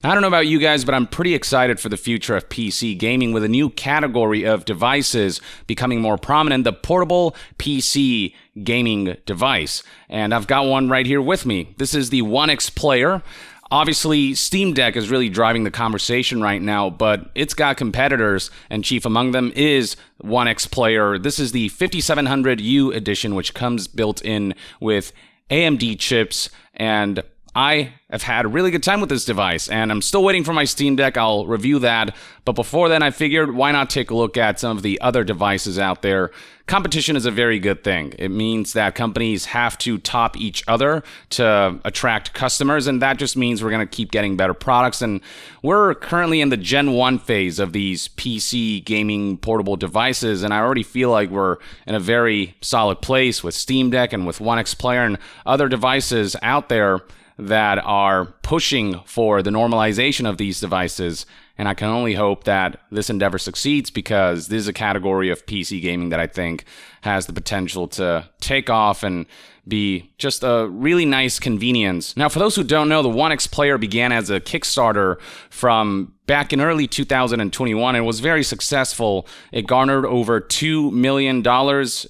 I don't know about you guys, but I'm pretty excited for the future of PC gaming with a new category of devices becoming more prominent, the portable PC gaming device. And I've got one right here with me. This is the OnexPlayer. Obviously, Steam Deck is really driving the conversation right now, but it's got competitors, and chief among them is OnexPlayer. This is the 5700U edition, which comes built in with AMD chips, and I have had a really good time with this device, and I'm still waiting for my Steam Deck. I'll review that, but before then I figured why not take a look at some of the other devices out there. Competition is a very good thing. It means that companies have to top each other to attract customers, and that just means we're going to keep getting better products, and we're currently in the Gen 1 phase of these PC gaming portable devices, and I already feel like we're in a very solid place with Steam Deck and with OnexPlayer and other devices out there that are pushing for the normalization of these devices, and I can only hope that this endeavor succeeds because this is a category of PC gaming that I think has the potential to take off and be just a really nice convenience. Now, for those who don't know, the OnexPlayer began as a Kickstarter from back in early 2021 and was very successful. It garnered over $2 million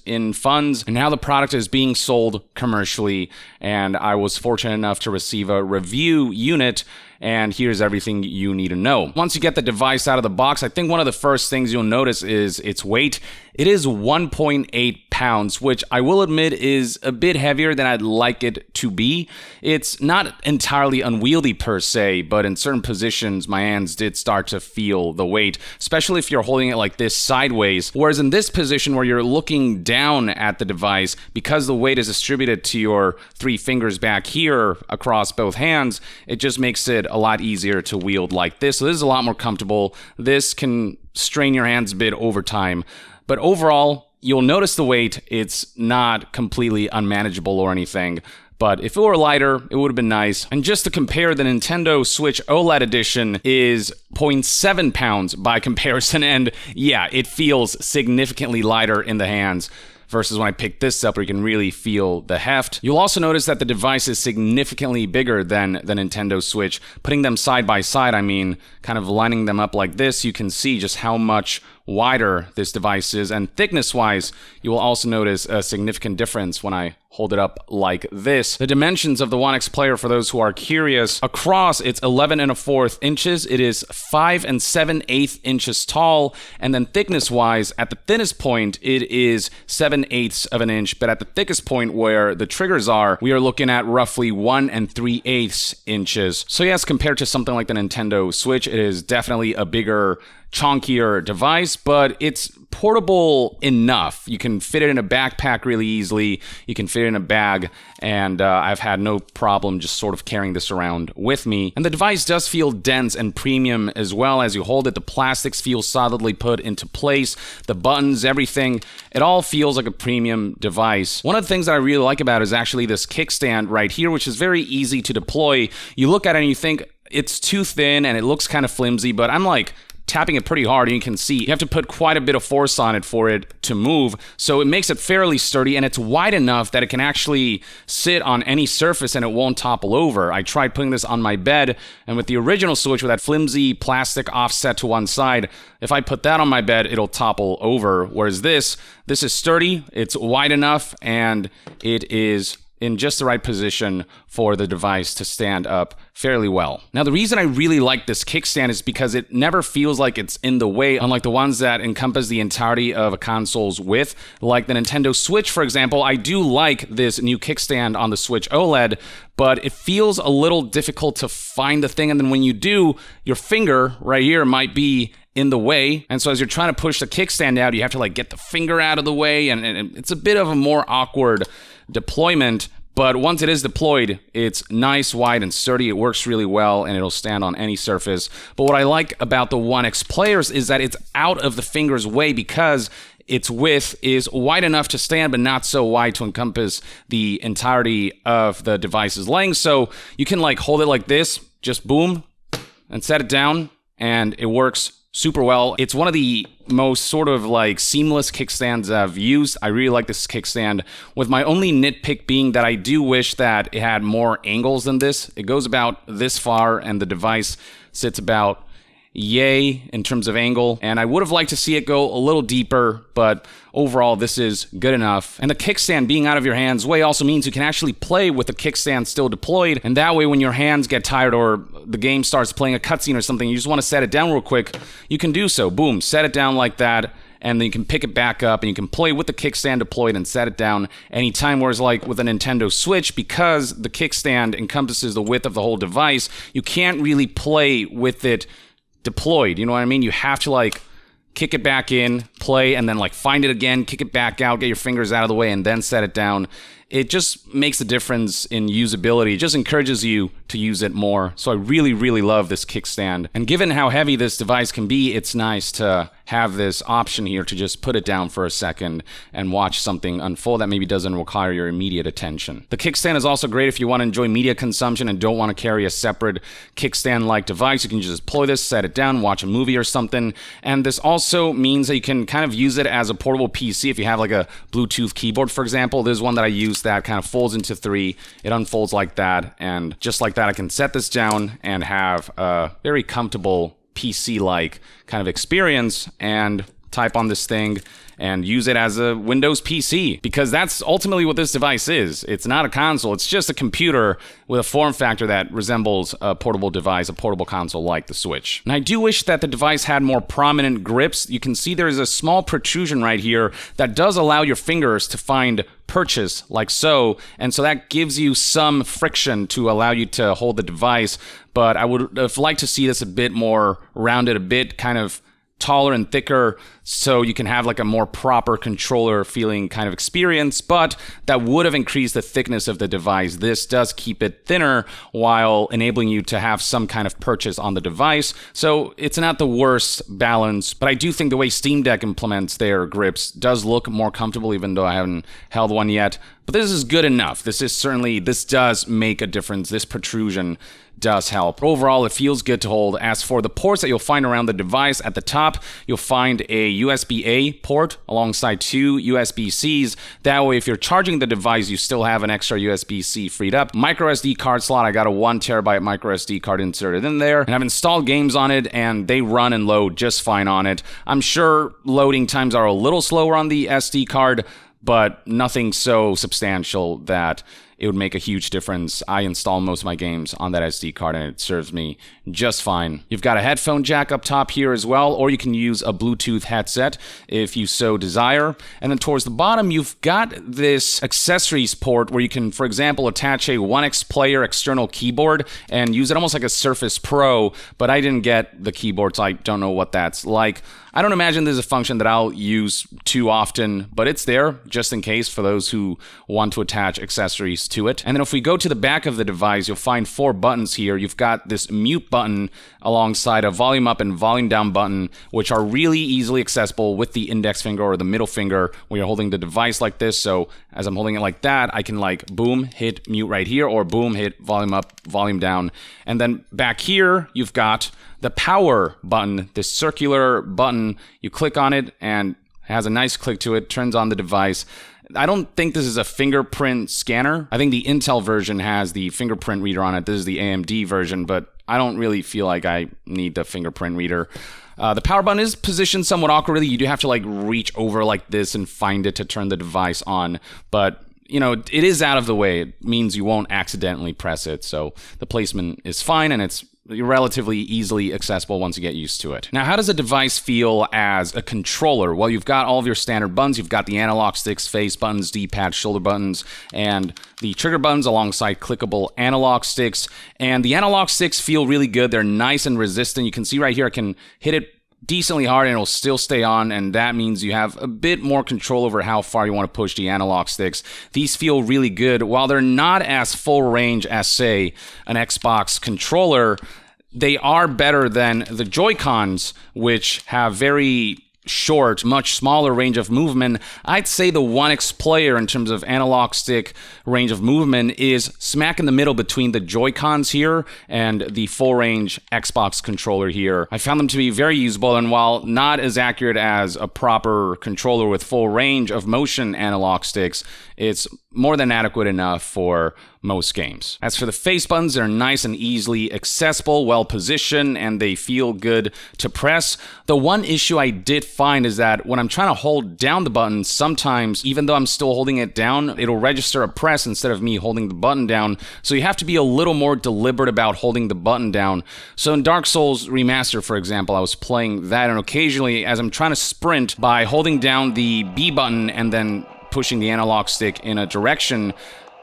in funds, and now the product is being sold commercially, and I was fortunate enough to receive a review unit, and here's everything you need to know. Once you get the device out of the box, I think one of the first things you'll notice is its weight. It is 1.8 pounds, which I will admit is a bit heavier than I'd like it to be. It's not entirely unwieldy per se, but in certain positions, my hands did start to feel the weight, especially if you're holding it like this sideways. Whereas in this position where you're looking down at the device, because the weight is distributed to your three fingers back here across both hands, it just makes it a lot easier to wield like this. So this is a lot more comfortable. This can strain your hands a bit over time. But overall, you'll notice the weight. It's not completely unmanageable or anything. But if it were lighter, it would have been nice. And just to compare, the Nintendo Switch OLED edition is 0.7 pounds by comparison. And yeah, it feels significantly lighter in the hands versus when I picked this up where you can really feel the heft. You'll also notice that the device is significantly bigger than the Nintendo Switch. Putting them side by side, I mean, kind of lining them up like this, you can see just how much wider this device is, and thickness-wise, you will also notice a significant difference when I hold it up like this. The dimensions of the OnexPlayer, for those who are curious, across it's 11 1/4 inches, it is 5 7/8 inches tall, and then thickness-wise, at the thinnest point, it is 7/8 of an inch, but at the thickest point where the triggers are, we are looking at roughly 1 3/8 inches. So yes, compared to something like the Nintendo Switch, it is definitely a bigger, chunkier device, but it's portable enough. You can fit it in a backpack really easily. You can fit it in a bag, and I've had no problem just sort of carrying this around with me. And the device does feel dense and premium as well. As you hold it, the plastics feel solidly put into place. The buttons, everything, it all feels like a premium device. One of the things that I really like about it is actually this kickstand right here, which is very easy to deploy. You look at it and you think it's too thin and it looks kind of flimsy, but I'm like tapping it pretty hard, and you can see you have to put quite a bit of force on it for it to move, so it makes it fairly sturdy, and it's wide enough that it can actually sit on any surface and it won't topple over. I tried putting this on my bed, and with the original Switch with that flimsy plastic offset to one side, if I put that on my bed, it'll topple over, whereas this is sturdy, it's wide enough, and it is in just the right position for the device to stand up fairly well. Now, the reason I really like this kickstand is because it never feels like it's in the way, unlike the ones that encompass the entirety of a console's width. Like the Nintendo Switch, for example, I do like this new kickstand on the Switch OLED, but it feels a little difficult to find the thing, and then when you do, your finger right here might be in the way, and so as you're trying to push the kickstand out, you have to like get the finger out of the way, and it's a bit of a more awkward deployment. But once it is deployed, it's nice, wide, and sturdy. It works really well, and it'll stand on any surface. But what I like about the OnexPlayers is that it's out of the finger's way because its width is wide enough to stand, but not so wide to encompass the entirety of the device's length. So you can like hold it like this, just boom, and set it down, and it works super well. It's one of the most sort of like seamless kickstands I've used. I really like this kickstand, with my only nitpick being that I do wish that it had more angles than this. It goes about this far and the device sits about yay in terms of angle, and I would have liked to see it go a little deeper, but overall this is good enough. And the kickstand being out of your hands way also means you can actually play with the kickstand still deployed, and that way when your hands get tired or the game starts playing a cutscene or something, you just want to set it down real quick, you can do so. Boom, set it down like that, and then you can pick it back up and you can play with the kickstand deployed and set it down anytime. Whereas like with a Nintendo Switch, because the kickstand encompasses the width of the whole device, you can't really play with it deployed, you know what I mean? You have to like kick it back in, play, and then like find it again, kick it back out, get your fingers out of the way, and then set it down. It just makes a difference in usability. It just encourages you to use it more. So I really, really love this kickstand. And given how heavy this device can be, it's nice to have this option here to just put it down for a second and watch something unfold that maybe doesn't require your immediate attention. The kickstand is also great if you want to enjoy media consumption and don't want to carry a separate kickstand-like device. You can just deploy this, set it down, watch a movie or something. And this also means that you can kind of use it as a portable PC. If you have like a Bluetooth keyboard, for example, there's one that I use that kind of folds into 3. It unfolds like that, and just like that, I can set this down and have a very comfortable PC-like kind of experience and type on this thing and use it as a Windows PC, because that's ultimately what this device is. It's not a console, it's just a computer with a form factor that resembles a portable device, a portable console like the Switch. And I do wish that the device had more prominent grips. You can see there's a small protrusion right here that does allow your fingers to find purchase like so, and so that gives you some friction to allow you to hold the device, but I would have liked to see this a bit more rounded, a bit kind of taller and thicker, so you can have like a more proper controller feeling kind of experience, but that would have increased the thickness of the device. This does keep it thinner while enabling you to have some kind of purchase on the device, so it's not the worst balance, but I do think the way Steam Deck implements their grips does look more comfortable, even though I haven't held one yet. But this is good enough. This does make a difference. This protrusion does help. Overall, it feels good to hold. As for the ports that you'll find around the device, at the top, you'll find a USB-A port alongside 2 USB-Cs. That way, if you're charging the device, you still have an extra USB-C freed up. Micro SD card slot, I got a 1 terabyte micro SD card inserted in there, and I've installed games on it, and they run and load just fine on it. I'm sure loading times are a little slower on the SD card, but nothing so substantial that it would make a huge difference. I install most of my games on that SD card and it serves me just fine. You've got a headphone jack up top here as well, or you can use a Bluetooth headset if you so desire. And then towards the bottom, you've got this accessories port where you can, for example, attach a OnexPlayer external keyboard and use it almost like a Surface Pro, but I didn't get the keyboard, so I don't know what that's like. I don't imagine there's a function that I'll use too often, but it's there just in case for those who want to attach accessories to it. And then if we go to the back of the device, you'll find 4 buttons here. You've got this mute button alongside a volume up and volume down button, which are really easily accessible with the index finger or the middle finger when you're holding the device like this. So as I'm holding it like that, I can like boom, hit mute right here, or boom, hit volume up, volume down. And then back here, you've got the power button, this circular button. You click on it and it has a nice click to it, turns on the device. I don't think this is a fingerprint scanner. I think the Intel version has the fingerprint reader on it. This is the AMD version, but I don't really feel like I need the fingerprint reader. The power button is positioned somewhat awkwardly. You do have to like reach over like this and find it to turn the device on, but you know, it is out of the way. It means you won't accidentally press it, so the placement is fine and it's relatively easily accessible once you get used to it. Now, how does a device feel as a controller? Well, you've got all of your standard buttons. You've got the analog sticks, face buttons, D-pad, shoulder buttons, and the trigger buttons alongside clickable analog sticks. And the analog sticks feel really good. They're nice and resistant. You can see right here, I can hit it decently hard and it'll still stay on, and that means you have a bit more control over how far you want to push the analog sticks. These feel really good. While they're not as full range as, say, an Xbox controller, they are better than the Joy-Cons, which have very short, much smaller range of movement, I'd say the OnexPlayer in terms of analog stick range of movement is smack in the middle between the Joy-Cons here and the full-range Xbox controller here. I found them to be very usable, and while not as accurate as a proper controller with full range of motion analog sticks, it's more than adequate enough for most games. As for the face buttons, they're nice and easily accessible, well positioned, and they feel good to press. The one issue I did find is that when I'm trying to hold down the button, sometimes, even though I'm still holding it down, it'll register a press instead of me holding the button down. So you have to be a little more deliberate about holding the button down. So in Dark Souls Remastered, for example, I was playing that, and occasionally, as I'm trying to sprint by holding down the B button and then pushing the analog stick in a direction.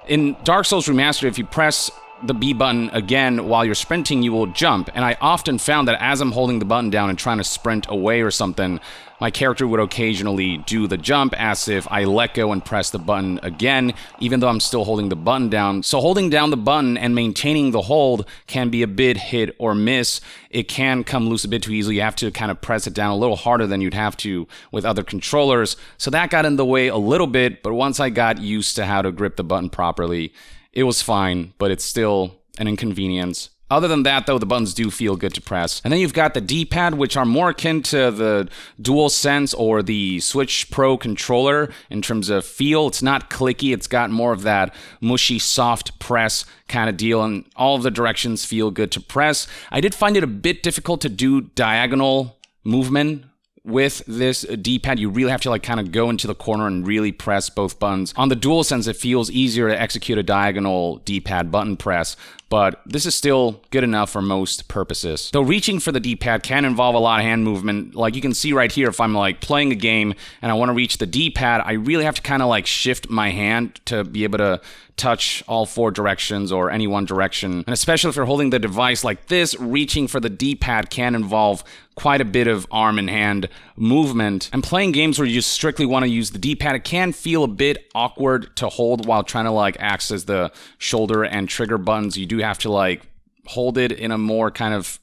In Dark Souls Remastered, if you press the B button again while you're sprinting, you will jump. And I often found that as I'm holding the button down and trying to sprint away or something, my character would occasionally do the jump as if I let go and press the button again, even though I'm still holding the button down. So holding down the button and maintaining the hold can be a bit hit or miss. It can come loose a bit too easily. You have to kind of press it down a little harder than you'd have to with other controllers. So that got in the way a little bit, but once I got used to how to grip the button properly, it was fine, but it's still an inconvenience. Other than that, though, the buttons do feel good to press. And then you've got the D-pad, which are more akin to the DualSense or the Switch Pro controller in terms of feel. It's not clicky. It's got more of that mushy, soft press kind of deal, and all of the directions feel good to press. I did find it a bit difficult to do diagonal movement with this D-pad. You really have to kind of go into the corner and really press both buttons. On the DualSense, it feels easier to execute a diagonal D-pad button press, but this is still good enough for most purposes. Though reaching for the D-pad can involve a lot of hand movement. Like you can see right here, if I'm playing a game and I want to reach the D-pad, I really have to kind of shift my hand to be able to touch all four directions or any one direction. And especially if you're holding the device like this, reaching for the D-pad can involve quite a bit of arm and hand movement. And playing games where you just strictly want to use the D-pad, it can feel a bit awkward to hold while trying to access the shoulder and trigger buttons. You do have to hold it in a more kind of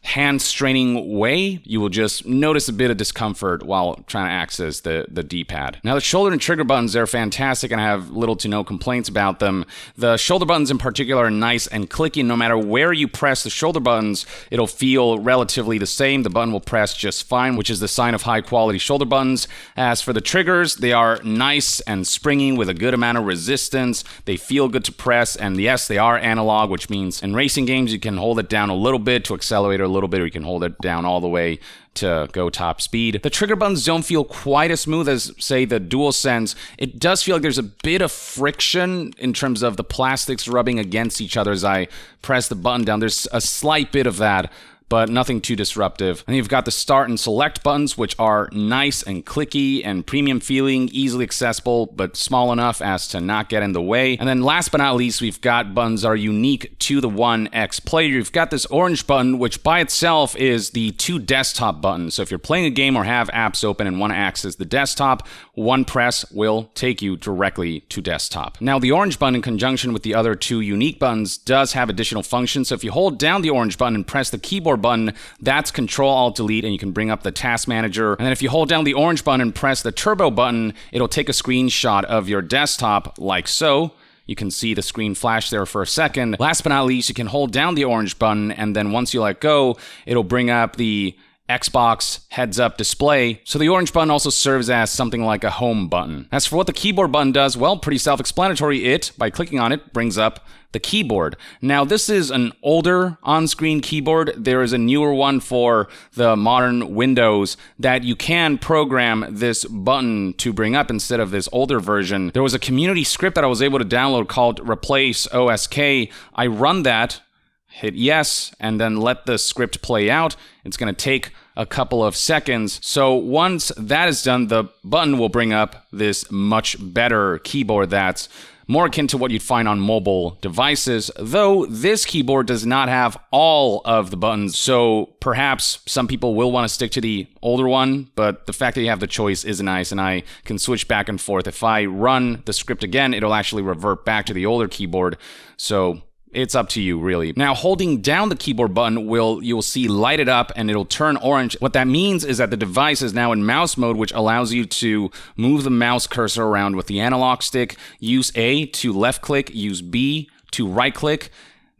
hand-straining way. You will just notice a bit of discomfort while trying to access the D-pad. Now, the shoulder and trigger buttons, they're fantastic, and I have little to no complaints about them. The shoulder buttons in particular are nice and clicky. No matter where you press the shoulder buttons, it'll feel relatively the same. The button will press just fine, which is the sign of high-quality shoulder buttons. As for the triggers, they are nice and springy with a good amount of resistance. They feel good to press, and yes, they are analog, which means in racing games, you can hold it down a little bit to accelerate a little bit, or you can hold it down all the way to go top speed. The trigger buttons don't feel quite as smooth as, say, the DualSense. It does feel like there's a bit of friction in terms of the plastics rubbing against each other as I press the button down. There's a slight bit of that, but nothing too disruptive. And you've got the start and select buttons, which are nice and clicky and premium feeling, easily accessible, but small enough as to not get in the way. And then last but not least, we've got buttons that are unique to the OnexPlayer. You've got this orange button, which by itself is the two desktop buttons. So if you're playing a game or have apps open and want to access the desktop, one press will take you directly to desktop. Now, the orange button in conjunction with the other two unique buttons does have additional functions. So if you hold down the orange button and press the keyboard button, that's Control-Alt-Delete, and you can bring up the task manager. And then if you hold down the orange button and press the turbo button, it'll take a screenshot of your desktop like so. You can see the screen flash there for a second. Last but not least, you can hold down the orange button, and then once you let go, it'll bring up the Xbox heads-up display. So the orange button also serves as something like a home button. As for what the keyboard button does, well, pretty self-explanatory. It, by clicking on it, brings up the keyboard. Now, this is an older on-screen keyboard. There is a newer one for the modern Windows that you can program this button to bring up instead of this older version. There was a community script that I was able to download called Replace OSK. I run that, hit yes, and then let the script play out. It's going to take a couple of seconds. So once that is done, the button will bring up this much better keyboard that's more akin to what you'd find on mobile devices, though this keyboard does not have all of the buttons, so perhaps some people will want to stick to the older one, but the fact that you have the choice is nice, and I can switch back and forth. If I run the script again, it'll actually revert back to the older keyboard, so it's up to you, really. Now, holding down the keyboard button you'll see light it up and it'll turn orange. What that means is that the device is now in mouse mode, which allows you to move the mouse cursor around with the analog stick. Use A to left click, use B to right click.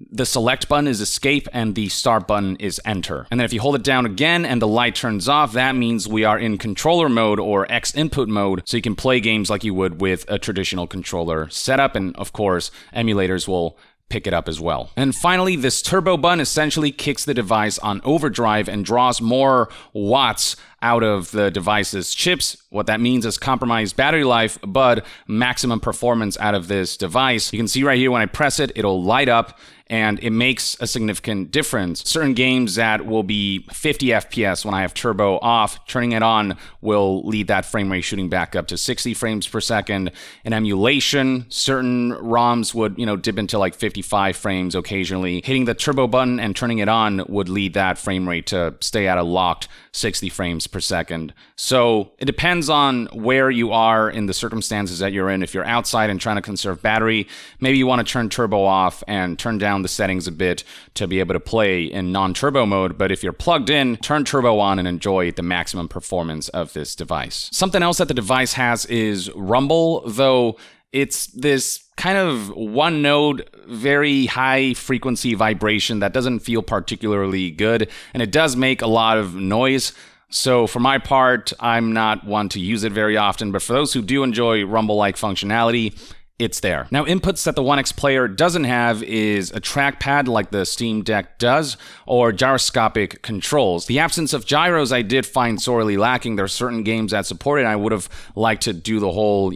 The select button is escape and the start button is enter. And then if you hold it down again and the light turns off, that means we are in controller mode or X input mode, so you can play games like you would with a traditional controller setup. And of course, emulators will pick it up as well. And finally, this turbo button essentially kicks the device on overdrive and draws more watts out of the device's chips. What that means is compromised battery life, but maximum performance out of this device. You can see right here when I press it, it'll light up and it makes a significant difference. Certain games that will be 50 FPS when I have turbo off, turning it on will lead that frame rate shooting back up to 60 frames per second. In emulation, certain ROMs would, dip into like 55 frames occasionally. Hitting the turbo button and turning it on would lead that frame rate to stay at a locked 60 frames per second. So it depends on where you are in the circumstances that you're in. If you're outside and trying to conserve battery, maybe you want to turn turbo off and turn down the settings a bit to be able to play in non-turbo mode. But if you're plugged in, turn turbo on and enjoy the maximum performance of this device. Something else that the device has is rumble, though it's this kind of one node, very high frequency vibration that doesn't feel particularly good, and it does make a lot of noise. So for my part, I'm not one to use it very often, but for those who do enjoy rumble-like functionality, it's there. Now, inputs that the OnexPlayer doesn't have is a trackpad like the Steam Deck does, or gyroscopic controls. The absence of gyros I did find sorely lacking. There are certain games that support it, and I would have liked to do the whole,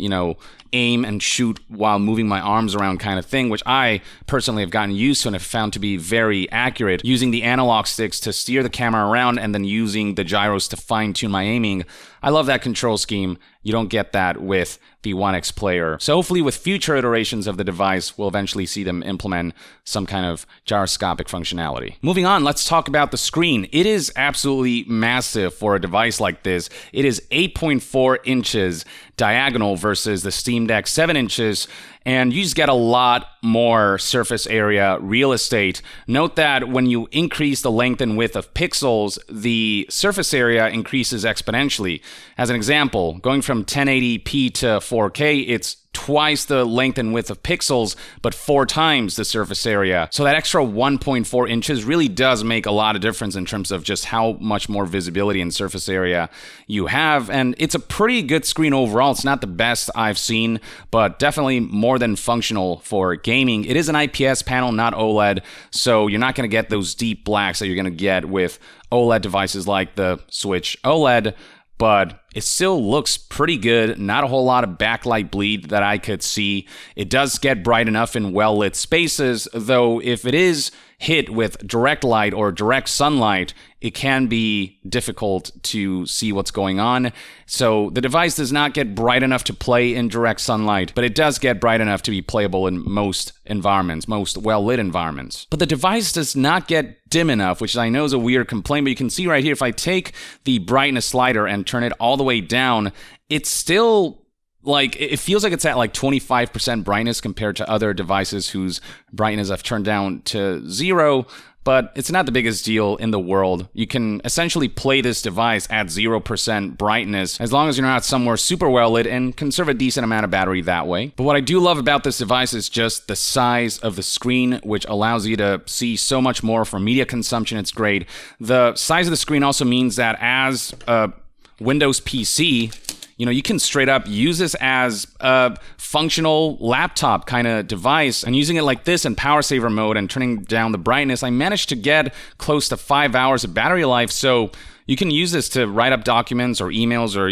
aim and shoot while moving my arms around kind of thing, which I personally have gotten used to and have found to be very accurate. Using the analog sticks to steer the camera around and then using the gyros to fine-tune my aiming. I love that control scheme. You don't get that with the OnexPlayer. So hopefully with future iterations of the device, we'll eventually see them implement some kind of gyroscopic functionality. Moving on, let's talk about the screen. It is absolutely massive for a device like this. It is 8.4 inches diagonal versus the Steam Deck 7 inches, and you just get a lot more surface area real estate. Note that when you increase the length and width of pixels, the surface area increases exponentially. As an example, going from 1080p to 4K, it's twice the length and width of pixels, but 4 times the surface area. So that extra 1.4 inches really does make a lot of difference in terms of just how much more visibility and surface area you have. And it's a pretty good screen overall. It's not the best I've seen, but definitely more than functional for gaming. It is an IPS panel, not OLED, so you're not going to get those deep blacks that you're going to get with OLED devices like the Switch OLED. But it still looks pretty good. Not a whole lot of backlight bleed that I could see. It does get bright enough in well-lit spaces, though if it is hit with direct light or direct sunlight, it can be difficult to see what's going on. So the device does not get bright enough to play in direct sunlight, but it does get bright enough to be playable in most environments, most well-lit environments. But the device does not get dim enough, which I know is a weird complaint, but you can see right here, if I take the brightness slider and turn it all the way down, it's still it feels like it's at like 25% brightness compared to other devices whose brightness I've turned down to 0, but it's not the biggest deal in the world. You can essentially play this device at 0% brightness as long as you're not somewhere super well lit and conserve a decent amount of battery that way. But what I do love about this device is just the size of the screen, which allows you to see so much more for media consumption. It's great. The size of the screen also means that as a Windows PC, you can straight up use this as a functional laptop kind of device. And using it like this in power saver mode and turning down the brightness, I managed to get close to 5 hours of battery life. So you can use this to write up documents or emails or,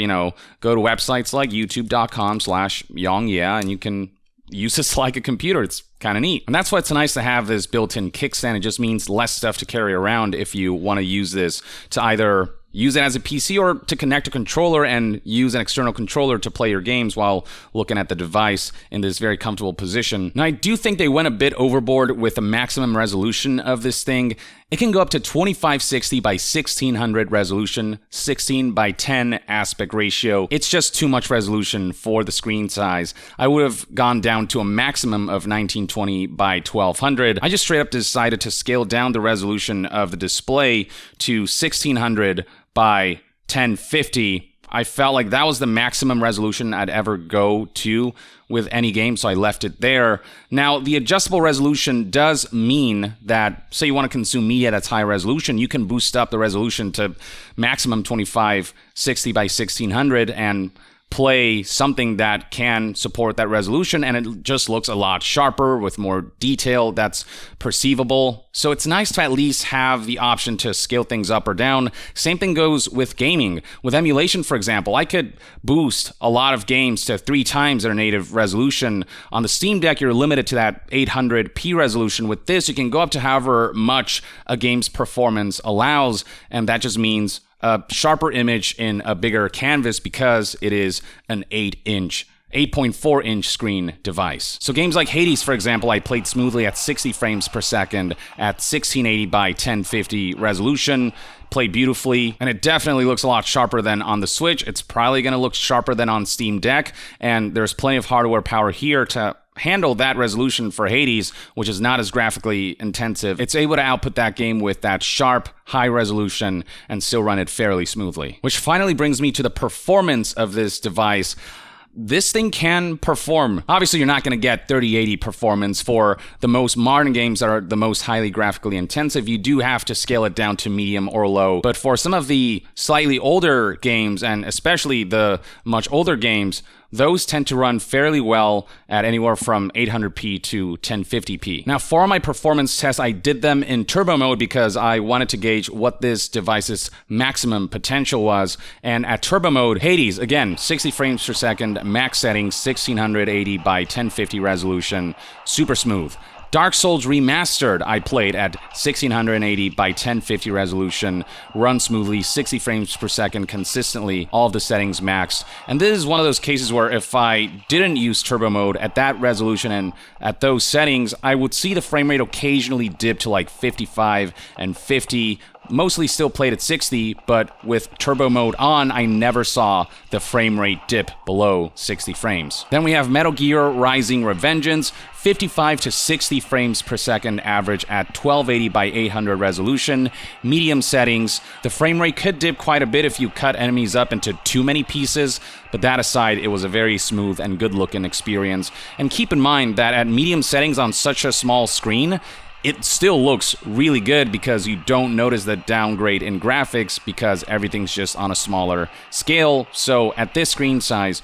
go to websites like youtube.com/yongyeah and you can use this like a computer. It's kind of neat. And that's why it's nice to have this built-in kickstand. It just means less stuff to carry around if you want to use this to either use it as a PC or to connect a controller and use an external controller to play your games while looking at the device in this very comfortable position. Now, I do think they went a bit overboard with the maximum resolution of this thing. It can go up to 2560 by 1600 resolution, 16 by 10 aspect ratio. It's just too much resolution for the screen size. I would have gone down to a maximum of 1920 by 1200. I just straight up decided to scale down the resolution of the display to 1600 by 1050. I felt like that was the maximum resolution I'd ever go to with any game, so I left it there. Now, the adjustable resolution does mean that, say you want to consume media that's high resolution, you can boost up the resolution to maximum 2560 by 1600 and play something that can support that resolution, and it just looks a lot sharper with more detail that's perceivable. So it's nice to at least have the option to scale things up or down. Same thing goes with gaming. With emulation, for example, I could boost a lot of games to 3 times their native resolution. On the Steam Deck, you're limited to that 800p resolution. With this, you can go up to however much a game's performance allows, and that just means a sharper image in a bigger canvas because it is an 8.4-inch screen device. So games like Hades, for example, I played smoothly at 60 frames per second at 1680 by 1050 resolution. Played beautifully, and it definitely looks a lot sharper than on the Switch. It's probably going to look sharper than on Steam Deck, and there's plenty of hardware power here to handle that resolution for Hades, which is not as graphically intensive. It's able to output that game with that sharp, high resolution and still run it fairly smoothly. Which finally brings me to the performance of this device. This thing can perform. Obviously, you're not going to get 3080 performance for the most modern games that are the most highly graphically intensive. You do have to scale it down to medium or low. But for some of the slightly older games, and especially the much older games, those tend to run fairly well at anywhere from 800p to 1050p. Now, for my performance tests, I did them in turbo mode because I wanted to gauge what this device's maximum potential was. And at turbo mode, Hades, again, 60 frames per second, max settings, 1680 by 1050 resolution, super smooth. Dark Souls Remastered, I played at 1680 by 1050 resolution, run smoothly, 60 frames per second consistently, all of the settings maxed. And this is one of those cases where if I didn't use turbo mode at that resolution and at those settings, I would see the frame rate occasionally dip to like 55 and 50. Mostly still played at 60, but with turbo mode on, I never saw the frame rate dip below 60 frames. Then we have Metal Gear Rising: Revengeance, 55 to 60 frames per second average at 1280 by 800 resolution, medium settings. The frame rate could dip quite a bit if you cut enemies up into too many pieces, but that aside, it was a very smooth and good-looking experience. And keep in mind that at medium settings on such a small screen, it still looks really good because you don't notice the downgrade in graphics because everything's just on a smaller scale. So at this screen size,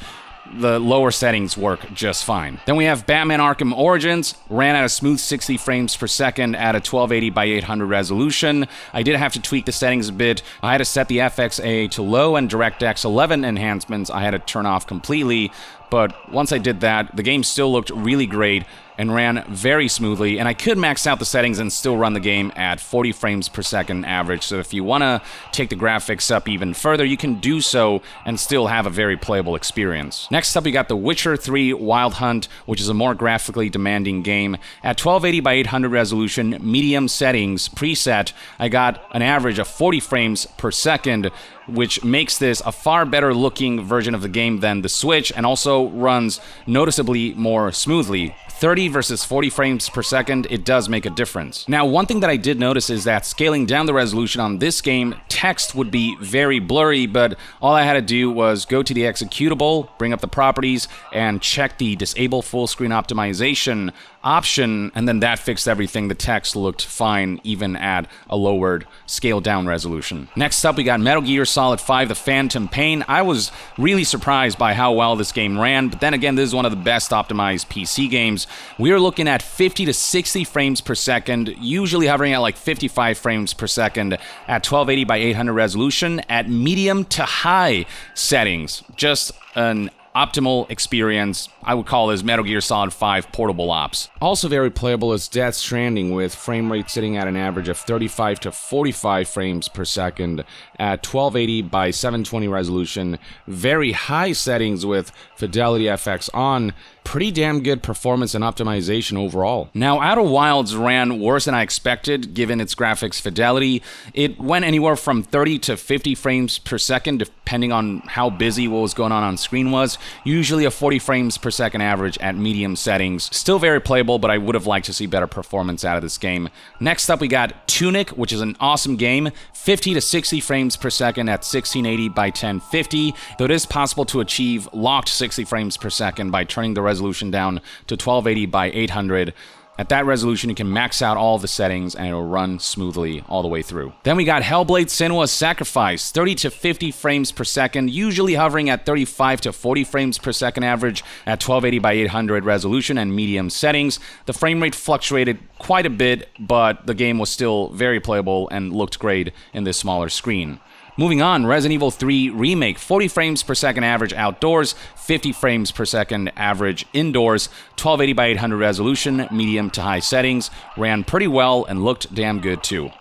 the lower settings work just fine. Then we have Batman Arkham Origins, ran at a smooth 60 frames per second at a 1280 by 800 resolution. I did have to tweak the settings a bit. I had to set the FXAA to low and DirectX 11 enhancements I had to turn off completely. But once I did that, the game still looked really great and ran very smoothly, and I could max out the settings and still run the game at 40 frames per second average. So if you want to take the graphics up even further, you can do so and still have a very playable experience. Next up, we got The Witcher 3 Wild Hunt, which is a more graphically demanding game. At 1280 by 800 resolution, medium settings preset, I got an average of 40 frames per second, which makes this a far better looking version of the game than the Switch, and also runs noticeably more smoothly. 30 versus 40 frames per second, it does make a difference. Now, one thing that I did notice is that scaling down the resolution on this game, text would be very blurry, but all I had to do was go to the executable, bring up the properties, and check the disable full screen optimization option, and then that fixed everything. The text looked fine even at a lowered scaled down resolution. Next up, we got Metal Gear Solid 5 The Phantom Pain. I was really surprised by how well this game ran, but then again, this is one of the best optimized PC games. We are looking at 50 to 60 frames per second, usually hovering at like 55 frames per second at 1280 by 800 resolution at medium to high settings. Just an optimal experience. I would call this Metal Gear Solid 5 portable ops. Also very playable is Death Stranding, with frame rate sitting at an average of 35 to 45 frames per second at 1280 by 720 resolution. Very high settings with Fidelity FX on. Pretty damn good performance and optimization overall. Now, Outer Wilds ran worse than I expected given its graphics fidelity. It went anywhere from 30 to 50 frames per second depending on how busy what was going on screen was. Usually a 40 frames per second average at medium settings. Still very playable, but I would have liked to see better performance out of this game. Next up we got Tunic, which is an awesome game. 50 to 60 frames per second at 1680 by 1050, though it is possible to achieve locked 60 frames per second by turning the resolution down to 1280 by 800. At that resolution, you can max out all the settings and it'll run smoothly all the way through. Then we got Hellblade: Senua's Sacrifice, 30 to 50 frames per second, usually hovering at 35 to 40 frames per second average at 1280 by 800 resolution and medium settings. The frame rate fluctuated quite a bit, but the game was still very playable and looked great in this smaller screen. Moving on, Resident Evil 3 Remake, 40 frames per second average outdoors, 50 frames per second average indoors, 1280 by 800 resolution, medium to high settings, ran pretty well and looked damn good too.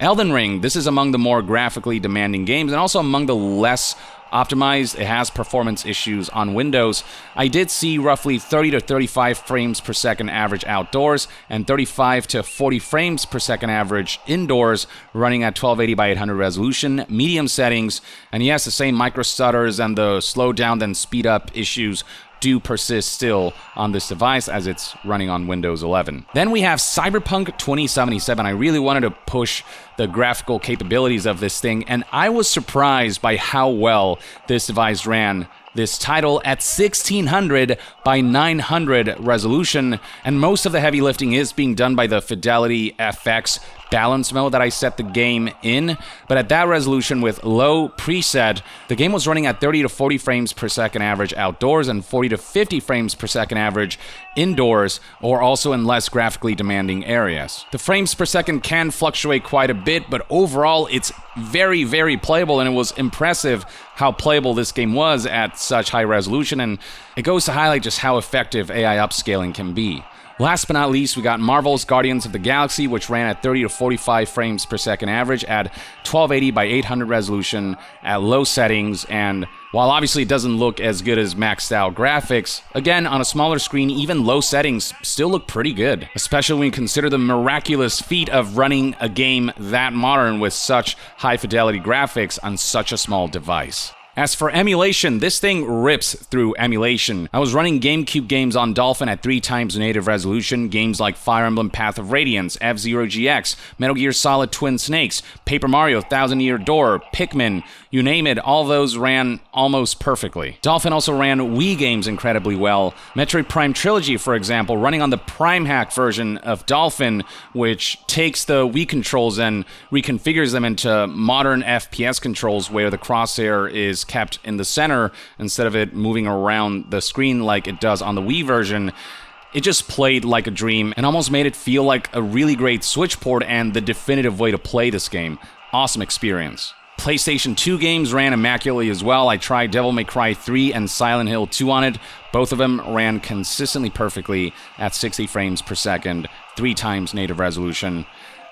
Elden Ring, this is among the more graphically demanding games and also among the less optimized. It has performance issues on Windows. I did see roughly 30 to 35 frames per second average outdoors and 35 to 40 frames per second average indoors, running at 1280 by 800 resolution, medium settings. And yes, the same micro stutters and the slow down then speed up issues do persist still on this device as it's running on Windows 11. Then we have Cyberpunk 2077. I really wanted to push the graphical capabilities of this thing, and I was surprised by how well this device ran this title at 1600 by 900 resolution, and most of the heavy lifting is being done by the Fidelity FX balance mode that I set the game in, but at that resolution with low preset, the game was running at 30 to 40 frames per second average outdoors and 40 to 50 frames per second average indoors, or also in less graphically demanding areas. The frames per second can fluctuate quite a bit, but overall it's very, very playable, and it was impressive how playable this game was at such high resolution, and it goes to highlight just how effective AI upscaling can be. Last but not least, we got Marvel's Guardians of the Galaxy, which ran at 30 to 45 frames per second average at 1280 by 800 resolution at low settings, and while obviously it doesn't look as good as maxed out graphics, again, on a smaller screen, even low settings still look pretty good, especially when you consider the miraculous feat of running a game that modern with such high fidelity graphics on such a small device. As for emulation, this thing rips through emulation. I was running GameCube games on Dolphin at 3 times native resolution, games like Fire Emblem Path of Radiance, F-Zero GX, Metal Gear Solid Twin Snakes, Paper Mario Thousand Year Door, Pikmin, you name it, all those ran almost perfectly. Dolphin also ran Wii games incredibly well. Metroid Prime Trilogy, for example, running on the Prime Hack version of Dolphin, which takes the Wii controls and reconfigures them into modern FPS controls where the crosshair is kept in the center instead of it moving around the screen like it does on the Wii version. It just played like a dream and almost made it feel like a really great Switch port and the definitive way to play this game. Awesome experience. PlayStation 2 games ran immaculately as well. I tried Devil May Cry 3 and Silent Hill 2 on it. Both of them ran consistently perfectly at 60 frames per second, 3 times native resolution.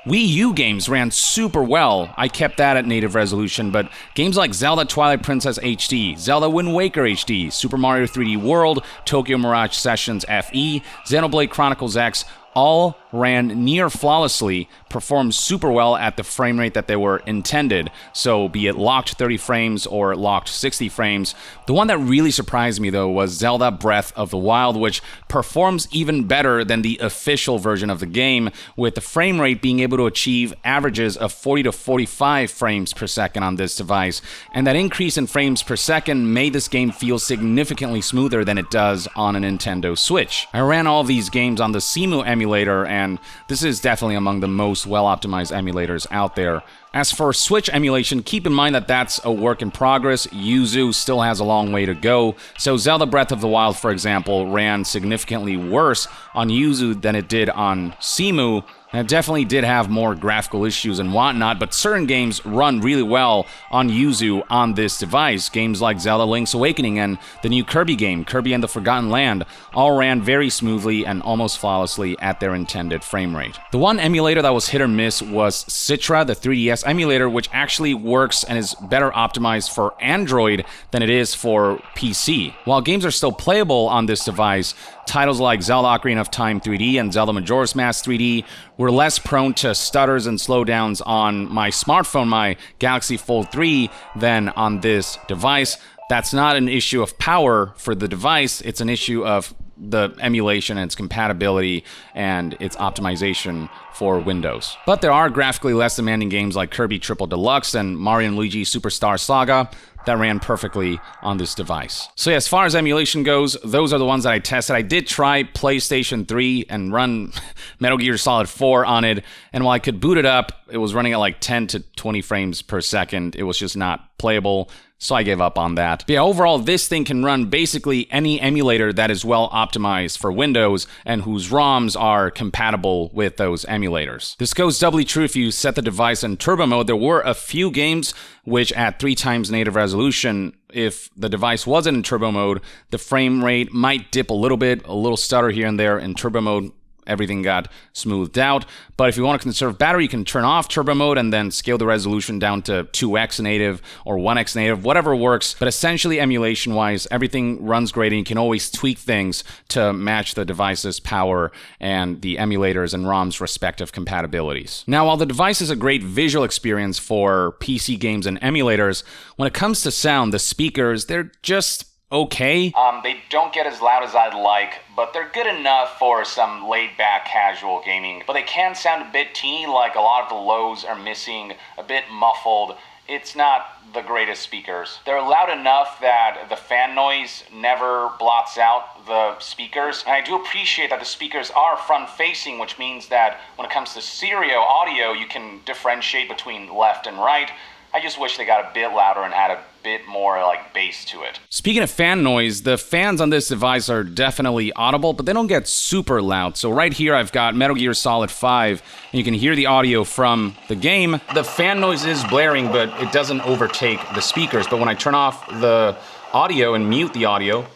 Wii U games ran super well. I kept that at native resolution, but games like Zelda Twilight Princess HD, Zelda Wind Waker HD, Super Mario 3D World, Tokyo Mirage Sessions FE, Xenoblade Chronicles X, all ran near flawlessly, performed super well at the frame rate that they were intended. So be it locked 30 frames or locked 60 frames. The one that really surprised me though was Zelda Breath of the Wild, which performs even better than the official version of the game, with the frame rate being able to achieve averages of 40 to 45 frames per second on this device. And that increase in frames per second made this game feel significantly smoother than it does on a Nintendo Switch. I ran all these games on the Cemu emulator, and this is definitely among the most well-optimized emulators out there. As for Switch emulation, keep in mind that that's a work in progress. Yuzu still has a long way to go. So Zelda Breath of the Wild, for example, ran significantly worse on Yuzu than it did on Cemu. And it definitely did have more graphical issues and whatnot, but certain games run really well on Yuzu on this device. Games like Zelda Link's Awakening and the new Kirby game, Kirby and the Forgotten Land, all ran very smoothly and almost flawlessly at their intended frame rate. The one emulator that was hit or miss was Citra, the 3DS emulator, which actually works and is better optimized for Android than it is for PC. While games are still playable on this device, titles like Zelda Ocarina of Time 3D and Zelda Majora's Mask 3D were less prone to stutters and slowdowns on my smartphone, my Galaxy Fold 3, than on this device. That's not an issue of power for the device, it's an issue of the emulation and its compatibility and its optimization for Windows. But there are graphically less demanding games like Kirby Triple Deluxe and Mario & Luigi Superstar Saga that ran perfectly on this device. So yeah, as far as emulation goes, those are the ones that I tested. I did try PlayStation 3 and run Metal Gear Solid 4 on it, and while I could boot it up, it was running at like 10 to 20 frames per second. It was just not playable, so I gave up on that. But yeah, overall, this thing can run basically any emulator that is well optimized for Windows and whose ROMs are compatible with those emulators. This goes doubly true if you set the device in turbo mode. There were a few games which at 3 times native resolution, if the device wasn't in turbo mode, the frame rate might dip a little stutter here and there. In turbo mode, everything got smoothed out. But if you want to conserve battery, you can turn off turbo mode and then scale the resolution down to 2x native or 1x native, whatever works. But essentially, emulation-wise, everything runs great, and you can always tweak things to match the device's power and the emulators and ROM's respective compatibilities. Now, while the device is a great visual experience for PC games and emulators, when it comes to sound, the speakers, they're just okay. They don't get as loud as I'd like, but they're good enough for some laid-back casual gaming. But they can sound a bit teeny, like a lot of the lows are missing, a bit muffled. It's not the greatest speakers. They're loud enough that the fan noise never blots out the speakers. And I do appreciate that the speakers are front-facing, which means that when it comes to stereo audio, you can differentiate between left and right. I just wish they got a bit louder and had a bit more like bass to it. Speaking of fan noise, the fans on this device are definitely audible, but they don't get super loud. So right here I've got Metal Gear Solid 5, and you can hear the audio from the game. The fan noise is blaring, but it doesn't overtake the speakers. But when I turn off the audio and mute the audio,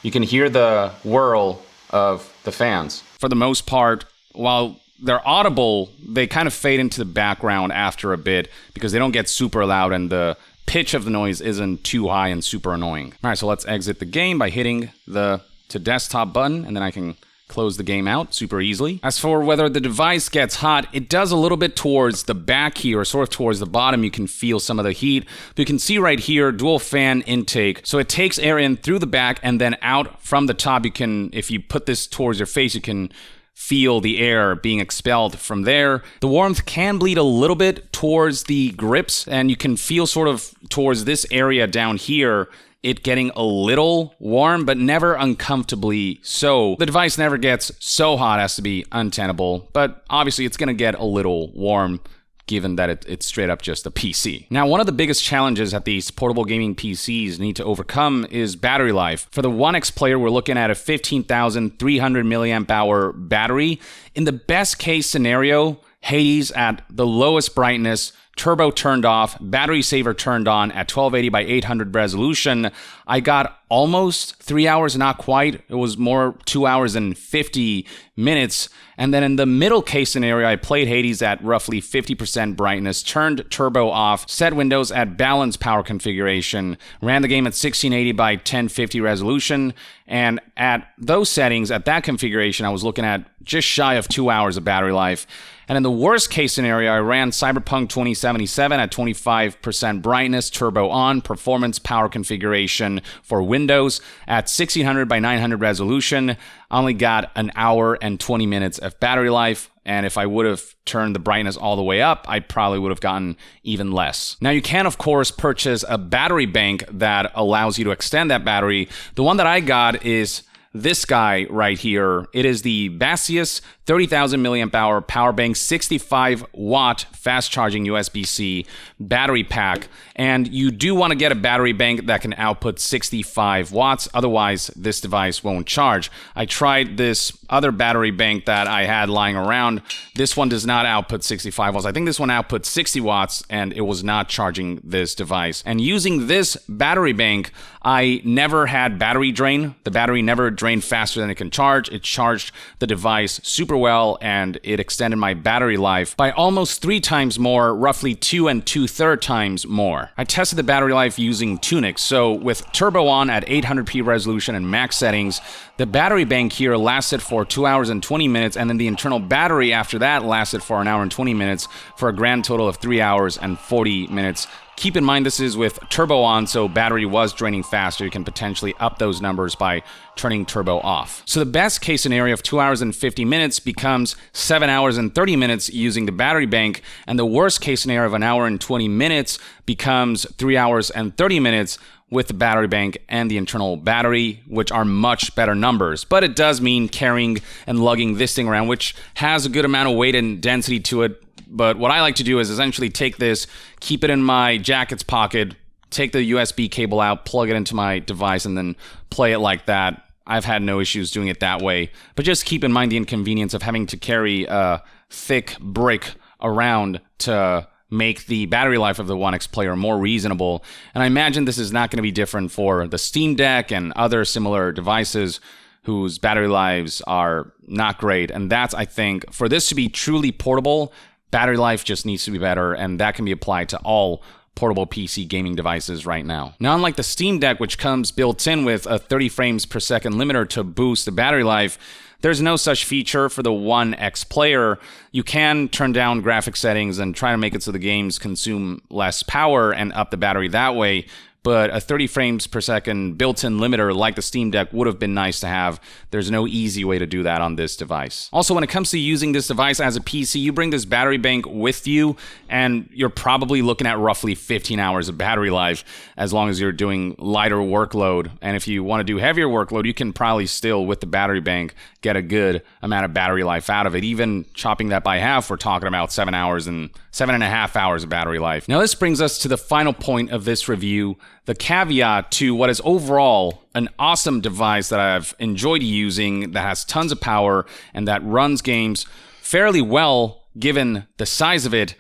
you can hear the whirl of the fans. For the most part, while they're audible, they kind of fade into the background after a bit because they don't get super loud and the pitch of the noise isn't too high and super annoying. All right, so let's exit the game by hitting the to desktop button, and then I can close the game out super easily. As for whether the device gets hot, it does a little bit towards the back here, or sort of towards the bottom. You can feel some of the heat. But you can see right here, dual fan intake. So it takes air in through the back and then out from the top. You can, if you put this towards your face, you can feel the air being expelled from there. The warmth can bleed a little bit towards the grips, and you can feel sort of towards this area down here it getting a little warm, but never uncomfortably so. The device never gets so hot as to be untenable, but obviously it's going to get a little warm given that it's straight up just a PC. Now, one of the biggest challenges that these portable gaming PCs need to overcome is battery life. For the OnexPlayer, we're looking at a 15,300 milliamp hour battery. In the best case scenario, Hades at the lowest brightness, turbo turned off, battery saver turned on at 1280 by 800 resolution, I got almost 3 hours, not quite. It was more 2 hours and 50 minutes. And then in the middle case scenario, I played Hades at roughly 50% brightness, turned turbo off, set Windows at balanced power configuration, ran the game at 1680 by 1050 resolution, and at those settings, at that configuration, I was looking at just shy of 2 hours of battery life. And in the worst case scenario, I ran Cyberpunk 2077 at 25% brightness, turbo on, performance power configuration for Windows at 1600 by 900 resolution. I only got an hour and 20 minutes of battery life. And if I would have turned the brightness all the way up, I probably would have gotten even less. Now, you can, of course, purchase a battery bank that allows you to extend that battery. The one that I got is this guy right here. It is the Basius 30,000 milliamp hour power bank, 65 watt fast charging USB-C battery pack. And you do want to get a battery bank that can output 65 watts. Otherwise, this device won't charge. I tried this other battery bank that I had lying around. This one does not output 65 watts. I think this one outputs 60 watts, and it was not charging this device. And using this battery bank, I never had battery drain. The battery never drained faster than it can charge. It charged the device super well, and it extended my battery life by almost 3 times more, roughly 2 2/3 times more. I tested the battery life using Tunic. So with turbo on at 800p resolution and max settings, the battery bank here lasted for 2 hours and 20 minutes, and then the internal battery after that lasted for 1 hour and 20 minutes for a grand total of 3 hours and 40 minutes. Keep in mind this is with turbo on, so battery was draining faster. You can potentially up those numbers by turning turbo off. So the best case scenario of 2 hours and 50 minutes becomes 7 hours and 30 minutes using the battery bank, and the worst case scenario of 1 hour and 20 minutes becomes 3 hours and 30 minutes with the battery bank and the internal battery, which are much better numbers. But it does mean carrying and lugging this thing around, which has a good amount of weight and density to it. But what I like to do is essentially take this, keep it in my jacket's pocket, take the USB cable out, plug it into my device, and then play it like that. I've had no issues doing it that way. But just keep in mind the inconvenience of having to carry a thick brick around to make the battery life of the OnexPlayer more reasonable. And I imagine this is not going to be different for the Steam Deck and other similar devices whose battery lives are not great. And that's, I think, for this to be truly portable, battery life just needs to be better, and that can be applied to all portable PC gaming devices right now. Now, unlike the Steam Deck, which comes built in with a 30 frames per second limiter to boost the battery life, there's no such feature for the OnexPlayer. You can turn down graphic settings and try to make it so the games consume less power and up the battery that way, but a 30 frames per second built-in limiter like the Steam Deck would have been nice to have. There's no easy way to do that on this device. Also, when it comes to using this device as a PC, you bring this battery bank with you, and you're probably looking at roughly 15 hours of battery life as long as you're doing lighter workload. And if you want to do heavier workload, you can probably still, with the battery bank, get a good amount of battery life out of it. Even chopping that by half, we're talking about 7 hours and 7.5 hours of battery life. Now, this brings us to the final point of this review, the caveat to what is overall an awesome device that I've enjoyed using, that has tons of power and that runs games fairly well given the size of it,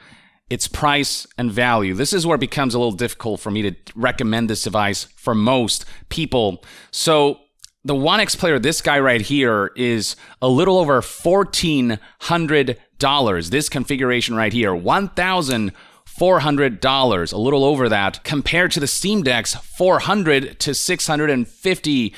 its price and value. This is where it becomes a little difficult for me to recommend this device for most people. So the OnexPlayer, this guy right here, is a little over $1,400. This configuration right here, $1,400, a little over that, compared to the Steam Deck's $400 to $650.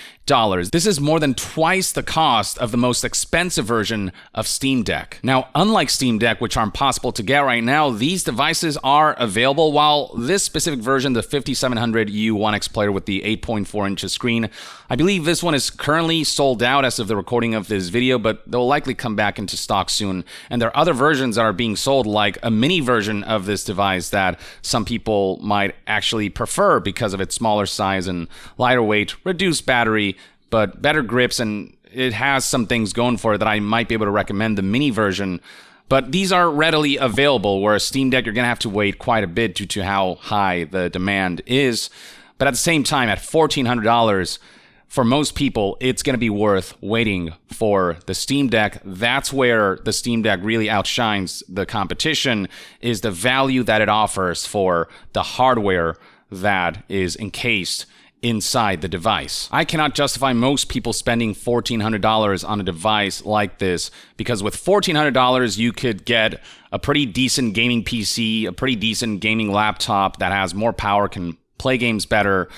This is more than twice the cost of the most expensive version of Steam Deck. Now, unlike Steam Deck, which are impossible to get right now, these devices are available. While this specific version, the 5700U OnexPlayer with the 8.4 inch screen, I believe this one is currently sold out as of the recording of this video, but they'll likely come back into stock soon. And there are other versions that are being sold, like a mini version of this device that some people might actually prefer because of its smaller size and lighter weight, reduced battery, but better grips, and it has some things going for it that I might be able to recommend the mini version. But these are readily available, whereas Steam Deck, you're going to have to wait quite a bit due to how high the demand is. But at the same time, at $1,400, for most people, it's going to be worth waiting for the Steam Deck. That's where the Steam Deck really outshines the competition, is the value that it offers for the hardware that is encased inside the device. I cannot justify most people spending $1,400 on a device like this, because with $1,400 you could get a pretty decent gaming PC, a pretty decent gaming laptop that has more power, can play games better.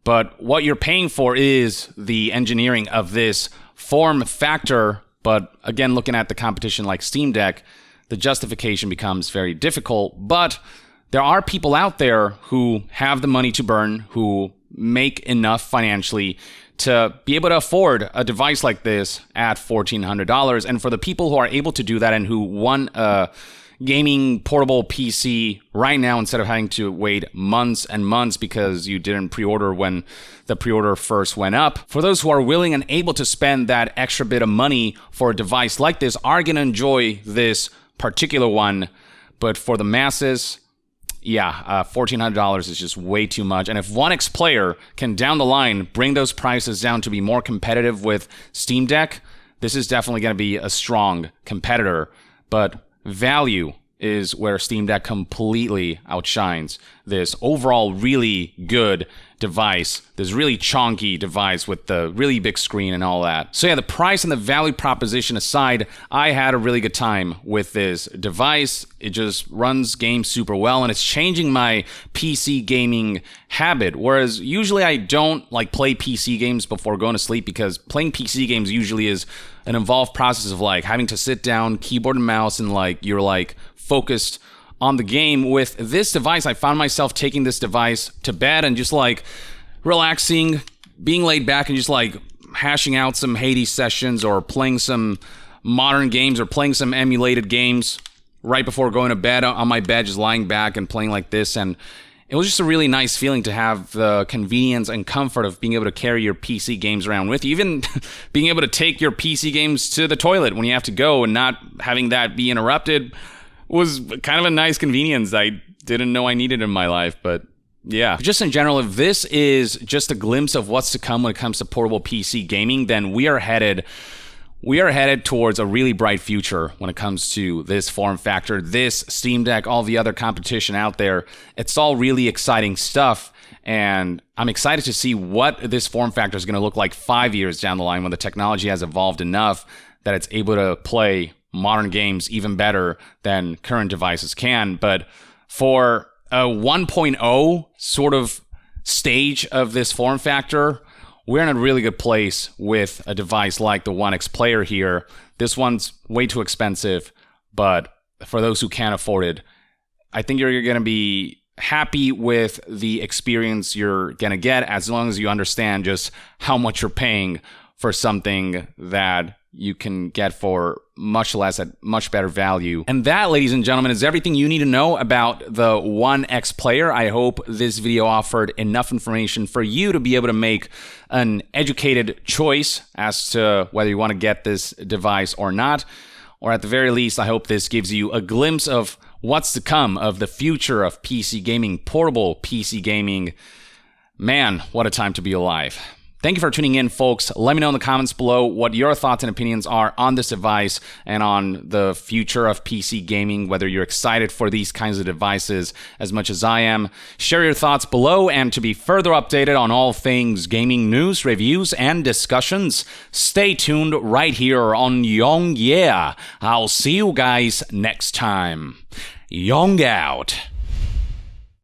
But what you're paying for is the engineering of this form factor. But again, looking at the competition like Steam Deck, the justification becomes very difficult. But there are people out there who have the money to burn, who make enough financially to be able to afford a device like this at $1,400. And for the people who are able to do that and who want a gaming portable PC right now instead of having to wait months and months because you didn't pre-order when the pre-order first went up. For those who are willing and able to spend that extra bit of money for a device like this are going to enjoy this particular one. But for the masses, yeah, $1,400 is just way too much. And if OnexPlayer can down the line bring those prices down to be more competitive with Steam Deck, this is definitely going to be a strong competitor. But value is where Steam Deck completely outshines this overall really good device, this really chonky device with the really big screen and all that. So yeah, the price and the value proposition aside, I had a really good time with this device. It just runs games super well, and it's changing my PC gaming habit. Whereas usually I don't like play PC games before going to sleep, because playing PC games usually is an involved process of like having to sit down, keyboard and mouse, and like you're like focused on the game. With this device, I found myself taking this device to bed and just like relaxing, being laid back and just like hashing out some Hades sessions or playing some modern games or playing some emulated games right before going to bed on my bed, just lying back and playing like this. And it was just a really nice feeling to have the convenience and comfort of being able to carry your PC games around with you. Even being able to take your PC games to the toilet when you have to go and not having that be interrupted was kind of a nice convenience I didn't know I needed in my life. But yeah, just in general, if this is just a glimpse of what's to come when it comes to portable PC gaming, then we are headed towards a really bright future when it comes to this form factor, this Steam Deck, all the other competition out there. It's all really exciting stuff, and I'm excited to see what this form factor is going to look like 5 years down the line when the technology has evolved enough that it's able to play modern games even better than current devices can. But for a 1.0 sort of stage of this form factor, we're in a really good place with a device like the OnexPlayer here. This one's way too expensive, but for those who can't afford it, I think you're going to be happy with the experience you're going to get, as long as you understand just how much you're paying for something that you can get for much less at much better value. And that, ladies and gentlemen, is everything you need to know about the OnexPlayer. I hope this video offered enough information for you to be able to make an educated choice as to whether you want to get this device or not. Or at the very least, I hope this gives you a glimpse of what's to come, of the future of PC gaming, portable PC gaming. Man, what a time to be alive. Thank you for tuning in, folks. Let me know in the comments below what your thoughts and opinions are on this device and on the future of PC gaming, whether you're excited for these kinds of devices as much as I am. Share your thoughts below, and to be further updated on all things gaming news, reviews, and discussions, stay tuned right here on Young Yeah. I'll see you guys next time. Young out.